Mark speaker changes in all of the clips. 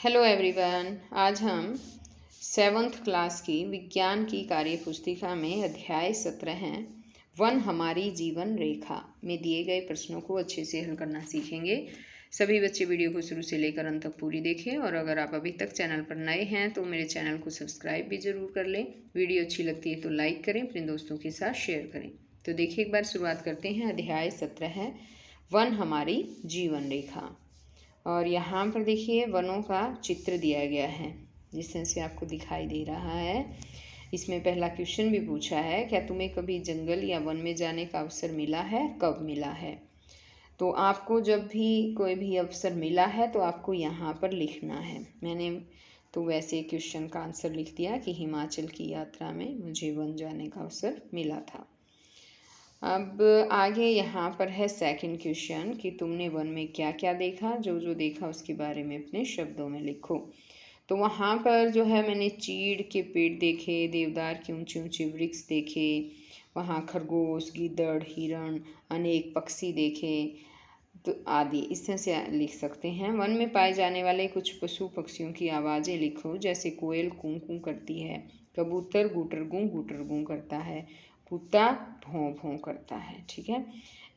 Speaker 1: Hello everyone. आज हम 7th class की विज्ञान की कार्य पुस्तिका में अध्याय 17 हैं वन हमारी जीवन रेखा में दिए गए प्रश्नों को अच्छे से हल करना सीखेंगे। सभी बच्चे वीडियो को शुरू से लेकर अंत तक पूरी देखें और अगर आप अभी तक चैनल पर नए हैं तो मेरे चैनल को सब्सक्राइब भी ज़रूर कर लें। वीडियो अच्छी लगती है तो लाइक करें, अपने दोस्तों के साथ शेयर करें। तो देखिए, एक बार शुरुआत करते हैं। अध्याय 17 है वन हमारी जीवन रेखा। और यहाँ पर देखिए वनों का चित्र दिया गया है जिस तरह से आपको दिखाई दे रहा है। इसमें पहला क्वेश्चन भी पूछा है, क्या तुम्हें कभी जंगल या वन में जाने का अवसर मिला है, कब मिला है। तो आपको जब भी कोई भी अवसर मिला है तो आपको यहाँ पर लिखना है। मैंने तो वैसे क्वेश्चन का आंसर लिख दिया कि हिमाचल की यात्रा में मुझे वन जाने का अवसर मिला था। अब आगे यहाँ पर है सेकंड क्वेश्चन कि तुमने वन में क्या क्या देखा, जो जो देखा उसके बारे में अपने शब्दों में लिखो। तो वहाँ पर जो है मैंने चीड़ के पेड़ देखे, देवदार के ऊंचे ऊंचे वृक्ष देखे, वहाँ खरगोश, गीदड़, हिरण, अनेक पक्षी देखे तो आदि इस तरह से लिख सकते हैं। वन में पाए जाने वाले कुछ पशु पक्षियों की आवाज़ें लिखो, जैसे कोयल कूं कूं करती है, कबूतर गुटर गूं करता है, कुत्ता भौं भौं करता है। ठीक है।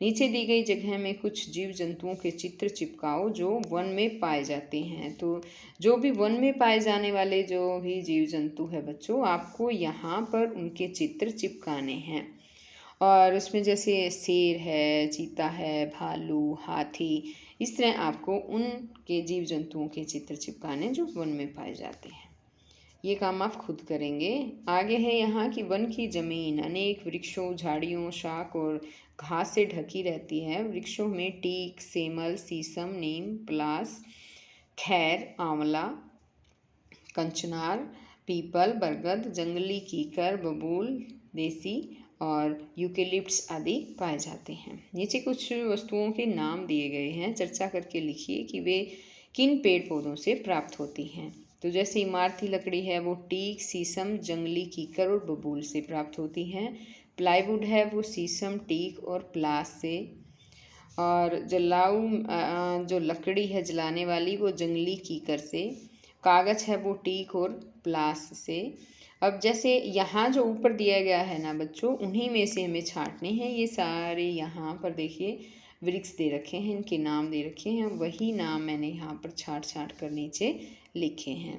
Speaker 1: नीचे दी गई जगह में कुछ जीव जंतुओं के चित्र चिपकाओ जो वन में पाए जाते हैं। तो जो भी वन में पाए जाने वाले जो भी जीव जंतु है बच्चों, आपको यहाँ पर उनके चित्र चिपकाने हैं। और उसमें जैसे शेर है, चीता है, भालू, हाथी, इस तरह आपको उनके जीव जंतुओं के चित्र चिपकाने जो वन में पाए जाते हैं। ये काम आप खुद करेंगे। आगे है यहाँ कि वन की जमीन अनेक वृक्षों, झाड़ियों, शाख और घास से ढकी रहती है। वृक्षों में टीक, सेमल, शीशम, नीम, पलास, खैर, आंवला, कंचनार, पीपल, बरगद, जंगली कीकर, बबूल, देसी और यूकेलिप्टस आदि पाए जाते हैं। नीचे कुछ वस्तुओं के नाम दिए गए हैं, चर्चा करके लिखिए कि वे किन पेड़ पौधों से प्राप्त होती हैं। तो जैसे इमारती लकड़ी है वो टीक, शीशम, जंगली कीकर और बबूल से प्राप्त होती हैं। प्लाईवुड है वो शीशम, टीक और प्लास से। और जलाऊ जो लकड़ी है जलाने वाली वो जंगली कीकर से। कागज़ है वो टीक और प्लास से। अब जैसे यहाँ जो ऊपर दिया गया है ना बच्चों, उन्हीं में से हमें छांटने हैं। ये सारे यहाँ पर देखिए वृक्ष दे रखे हैं, इनके नाम दे रखे हैं, वही नाम मैंने यहाँ पर छांट छांट कर नीचे लिखे हैं।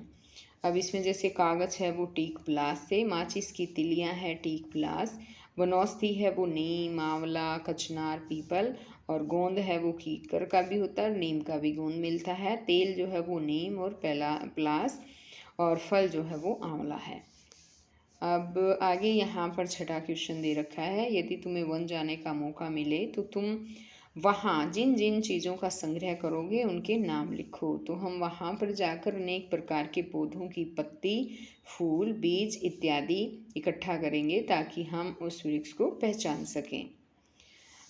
Speaker 1: अब इसमें जैसे कागज़ है वो टीक प्लास से, माचिस की तिलियाँ है टीक प्लास, वनौषधि है वो नीम, आंवला, कचनार, पीपल, और गोंद है वो कीकर का भी होता है और नीम का भी गोंद मिलता है। तेल जो है वो नीम और प्लास, और फल जो है वो आंवला है। अब आगे यहाँ पर छठा क्वेश्चन दे रखा है, यदि तुम्हें वन जाने का मौका मिले तो तुम वहाँ जिन जिन चीज़ों का संग्रह करोगे उनके नाम लिखो। तो हम वहाँ पर जाकर अनेक प्रकार के पौधों की पत्ती, फूल, बीज इत्यादि इकट्ठा करेंगे ताकि हम उस वृक्ष को पहचान सकें।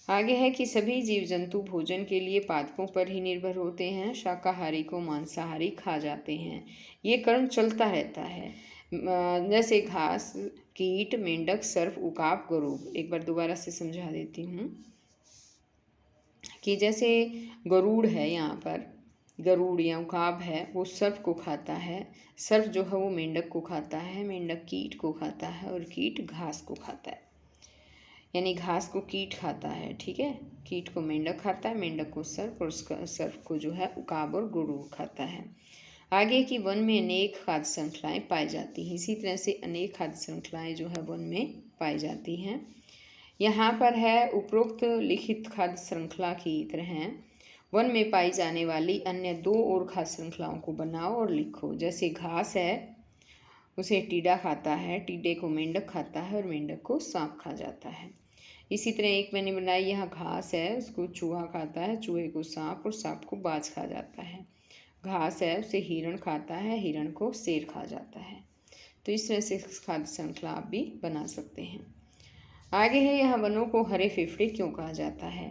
Speaker 1: आगे है कि सभी जीव जंतु भोजन के लिए पादपों पर ही निर्भर होते हैं। शाकाहारी को मांसाहारी खा जाते हैं। ये क्रम चलता रहता है। जैसे घास, कीट, मेंढक, सर्प, उकाब, गरुड़। एक बार दोबारा से समझा देती हूँ कि जैसे गरुड़ है, यहाँ पर गरुड़ या उकाब है वो सर्प को खाता है, सर्प जो है वो मेंढक को खाता है, मेंढक कीट को खाता है और कीट घास को खाता है। यानी घास को कीट खाता है, ठीक है, कीट को मेंढक खाता है, मेंढक को सर्प और उसका सर्प को जो है उकाब और गरुड़ खाता है। आगे की वन में अनेक खाद्य श्रृंखलाएँ पाई जाती हैं। इसी तरह से अनेक खाद्य श्रृंखलाएँ जो है वन में पाई जाती हैं। यहाँ पर है उपरोक्त लिखित खाद्य श्रृंखला की तरह वन में पाई जाने वाली अन्य दो और खाद्य श्रृंखलाओं को बनाओ और लिखो। जैसे घास है उसे टीडा खाता है, टीडे को मेंढक खाता है और मेंढक को सांप खा जाता है। इसी तरह एक मैंने बनाई, यहाँ घास है उसको चूहा खाता है, चूहे को सांप और सांप को बाज खा जाता है। घास है उसे हिरण खाता है, हिरण को शेर खा जाता है। तो इस तरह से खाद्य श्रृंखला आप भी बना सकते हैं। आगे है यहाँ वनों को हरे फेफड़े क्यों कहा जाता है।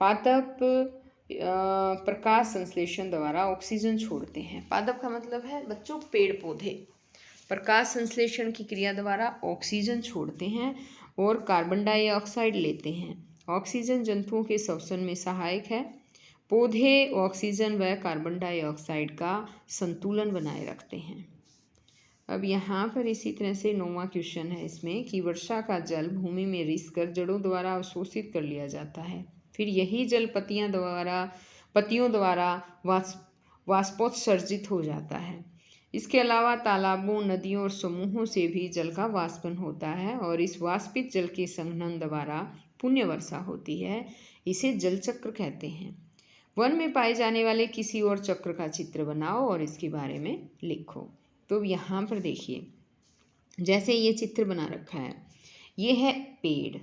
Speaker 1: पादप प्रकाश संश्लेषण द्वारा ऑक्सीजन छोड़ते हैं। पादप का मतलब है बच्चों पेड़ पौधे। प्रकाश संश्लेषण की क्रिया द्वारा ऑक्सीजन छोड़ते हैं और कार्बन डाइऑक्साइड लेते हैं। ऑक्सीजन जंतुओं के श्वसन में सहायक है। पौधे ऑक्सीजन व कार्बन डाइऑक्साइड का संतुलन बनाए रखते हैं। अब यहाँ पर इसी तरह से 9वां क्वेश्चन है इसमें कि वर्षा का जल भूमि में रिसकर जड़ों द्वारा अवशोषित कर लिया जाता है, फिर यही जल पत्तियों द्वारा वाष्पोत्सर्जित हो जाता है। इसके अलावा तालाबों, नदियों और समूहों से भी जल का वाष्पन होता है और इस वाष्पित जल के संघनन द्वारा पुण्य वर्षा होती है। इसे जल चक्र कहते हैं। वन में पाए जाने वाले किसी और चक्र का चित्र बनाओ और इसके बारे में लिखो। तो यहाँ पर देखिए, जैसे ये चित्र बना रखा है, ये है पेड़।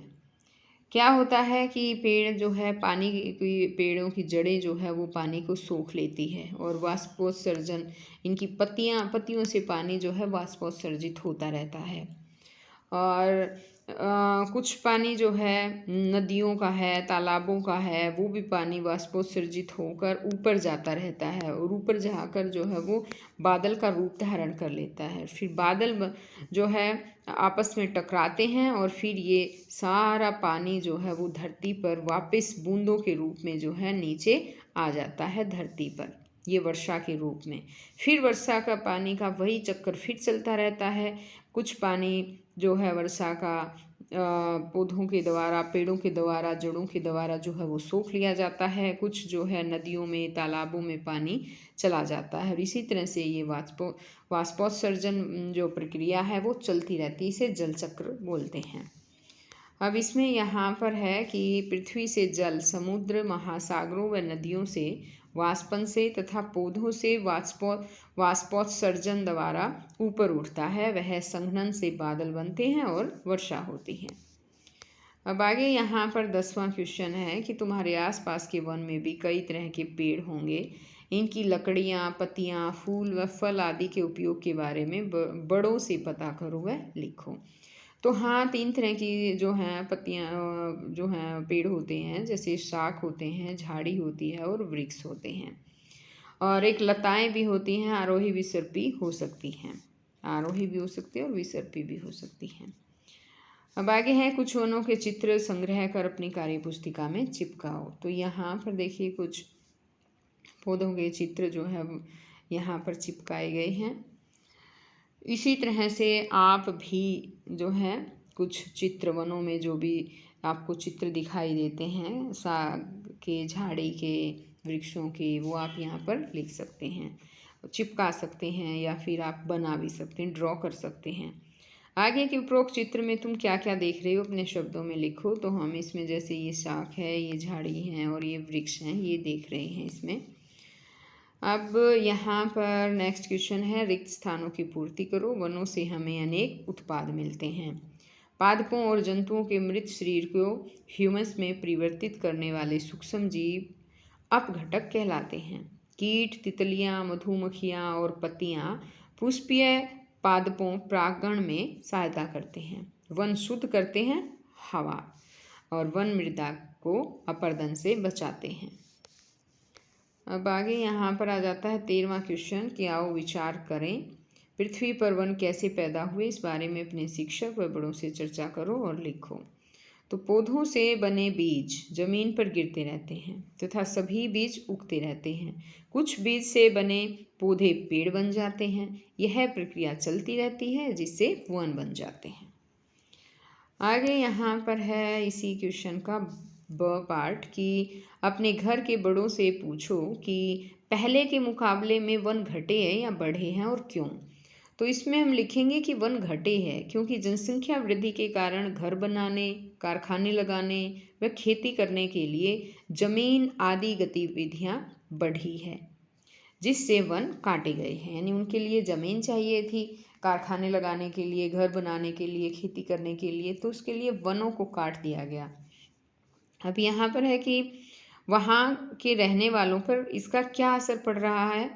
Speaker 1: क्या होता है कि पेड़ जो है पानी की, पेड़ों की जड़ें जो है वो पानी को सोख लेती है और वाष्पोत्सर्जन, इनकी पत्तियों से पानी जो है वाष्पोत्सर्जित होता रहता है। और कुछ पानी जो है नदियों का है, तालाबों का है, वो भी पानी वाष्पोत्सर्जित होकर ऊपर जाता रहता है और ऊपर जाकर जो है वो बादल का रूप धारण कर लेता है। फिर बादल जो है आपस में टकराते हैं और फिर ये सारा पानी जो है वो धरती पर वापस बूंदों के रूप में जो है नीचे आ जाता है धरती पर, ये वर्षा के रूप में। फिर वर्षा का पानी का वही चक्कर फिर चलता रहता है। कुछ पानी जो है वर्षा का पौधों के द्वारा, पेड़ों के द्वारा, जड़ों के द्वारा जो है वो सोख लिया जाता है। कुछ जो है नदियों में, तालाबों में पानी चला जाता है और इसी तरह से ये वाष्पोत्सर्जन जो प्रक्रिया है वो चलती रहती है। इसे जल चक्र बोलते हैं। अब इसमें यहाँ पर है कि पृथ्वी से जल समुद्र, महासागरों व नदियों से वाष्पन से तथा पौधों से वाष्पोत्सर्जन द्वारा ऊपर उठता है। वह संघनन से बादल बनते हैं और वर्षा होती है। अब आगे यहाँ पर 10वां क्वेश्चन है कि तुम्हारे आसपास के वन में भी कई तरह के पेड़ होंगे। इनकी लकड़ियाँ, पत्तियाँ, फूल व फल आदि के उपयोग के बारे में बड़ों से पता करो व लिखो। तो हाँ, 3 तरह की जो हैं पत्तियाँ जो हैं पेड़ होते हैं, जैसे शाख होते हैं, झाड़ी होती है और वृक्ष होते हैं। और एक लताएं भी होती हैं, आरोही विसर्पी हो सकती हैं। आरोही भी हो सकती है और विसर्पी भी हो सकती हैं। अब आगे है कुछ वनों के चित्र संग्रह कर अपनी कार्य पुस्तिका में चिपकाओ। तो यहाँ पर देखिए कुछ पौधों के चित्र जो है यहाँ पर चिपकाए गए हैं। इसी तरह से आप भी जो है कुछ चित्र वनों में जो भी आपको चित्र दिखाई देते हैं, साग के, झाड़ी के, वृक्षों के, वो आप यहाँ पर लिख सकते हैं, चिपका सकते हैं या फिर आप बना भी सकते हैं, ड्रॉ कर सकते हैं। आगे के उपरोक्त चित्र में तुम क्या क्या देख रहे हो अपने शब्दों में लिखो। तो हम इसमें जैसे ये शाख है, ये झाड़ी हैं और ये वृक्ष हैं, ये देख रहे हैं इसमें। अब यहाँ पर नेक्स्ट क्वेश्चन है, रिक्त स्थानों की पूर्ति करो। वनों से हमें अनेक उत्पाद मिलते हैं। पादपों और जंतुओं के मृत शरीर को ह्यूमस में परिवर्तित करने वाले सूक्ष्म जीव अपघटक कहलाते हैं। कीट, तितलियाँ, मधुमक्खियाँ और पत्तियाँ पुष्पीय पादपों परागण में सहायता करते हैं। वन शुद्ध करते हैं हवा और वन मृदा को अपरदन से बचाते हैं। अब आगे यहाँ पर आ जाता है 13वां क्वेश्चन कि आओ विचार करें। पृथ्वी पर वन कैसे पैदा हुए, इस बारे में अपने शिक्षक व बड़ों से चर्चा करो और लिखो। तो पौधों से बने बीज जमीन पर गिरते रहते हैं तथा सभी बीज उगते रहते हैं। कुछ बीज से बने पौधे पेड़ बन जाते हैं। यह प्रक्रिया चलती रहती है जिससे वन बन जाते हैं। आगे यहाँ पर है इसी क्वेश्चन का ब पार्ट कि अपने घर के बड़ों से पूछो कि पहले के मुकाबले में वन घटे हैं या बढ़े हैं और क्यों। तो इसमें हम लिखेंगे कि वन घटे हैं क्योंकि जनसंख्या वृद्धि के कारण घर बनाने, कारखाने लगाने व खेती करने के लिए जमीन आदि गतिविधियां बढ़ी है, जिससे वन काटे गए हैं। यानी उनके लिए ज़मीन चाहिए थी कारखाने लगाने के लिए, घर बनाने के लिए, खेती करने के लिए, तो उसके लिए वनों को काट दिया गया। अब यहाँ पर है कि वहाँ के रहने वालों पर इसका क्या असर पड़ रहा है।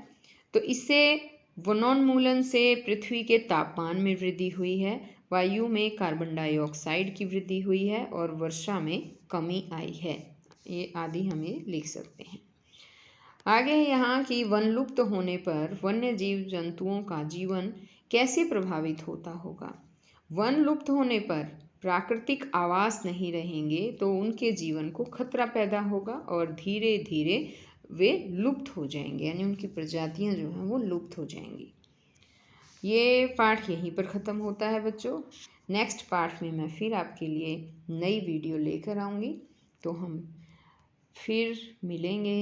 Speaker 1: तो इससे वनोन्मूलन से पृथ्वी के तापमान में वृद्धि हुई है, वायु में कार्बन डाइऑक्साइड की वृद्धि हुई है और वर्षा में कमी आई है। ये आदि हमें लिख सकते हैं। आगे यहाँ की वन लुप्त होने पर वन्य जीव जंतुओं का जीवन कैसे प्रभावित होता होगा। वन लुप्त होने पर प्राकृतिक आवास नहीं रहेंगे तो उनके जीवन को खतरा पैदा होगा और धीरे धीरे वे लुप्त हो जाएंगे, यानी उनकी प्रजातियां जो हैं वो लुप्त हो जाएंगी। ये पाठ यहीं पर ख़त्म होता है बच्चों। नेक्स्ट पाठ में मैं फिर आपके लिए नई वीडियो लेकर आऊँगी, तो हम फिर मिलेंगे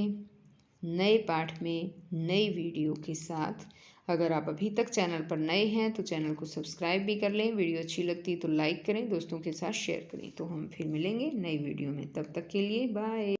Speaker 1: नए पाठ में नई वीडियो के साथ। अगर आप अभी तक चैनल पर नए हैं तो चैनल को सब्सक्राइब भी कर लें, वीडियो अच्छी लगती तो लाइक करें, दोस्तों के साथ शेयर करें। तो हम फिर मिलेंगे नई वीडियो में, तब तक के लिए बाय।